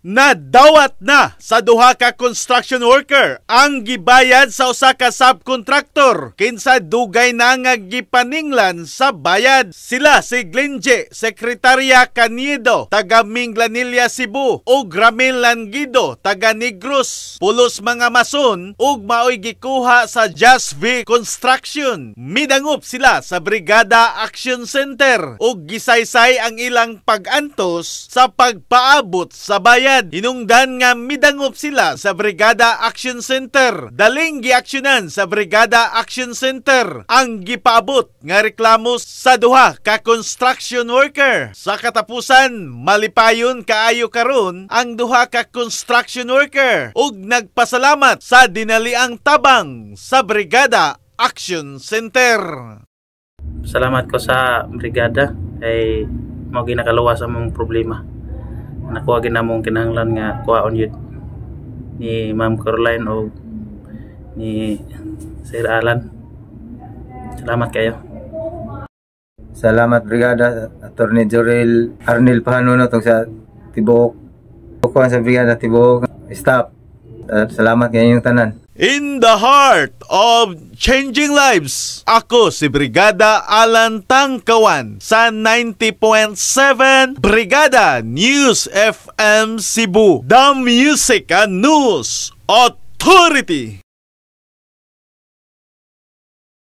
Nadawat na sa duha ka construction worker ang gibayad sa usa ka subcontractor kinsa dugay na nga gipaninglan sa bayad. Sila si Glenje Secretaria Caniedo taga Minglanilla, Cebu ug Ramil Langido taga Negros. Pulos mga mason ug maoy gikuha sa Just V Construction. Midangup sila sa Brigada Action Center ug gisaysay ang ilang pag-antos sa pagpaabot sa bayad. Hinungdan nga midangup sila sa Brigada Action Center. Daling giaksyonan sa Brigada Action Center ang gipaabot nga reklamo sa duha ka construction worker. Sa katapusan, malipayon kaayo karon ang duha ka construction worker ug nagpasalamat sa dinaliang tabang sa Brigada Action Center. Salamat ko sa brigada ay mao ginakaluwas sa mong problema. Nakuha ginamong kinahanglan nga kuhaon yun ni Ma'am Caroline o ni Sir Alan. Salamat kayo. Salamat brigada Attorney Jorel Arnel Pahanuno tong sa Tibuok. Kuha sa brigada Tibuok staff. Salamat kayong tanan. In the heart of changing lives, ako si Brigada Alan Tangkawan sa 90.7 Brigada News FM Cebu, the Music and News Authority.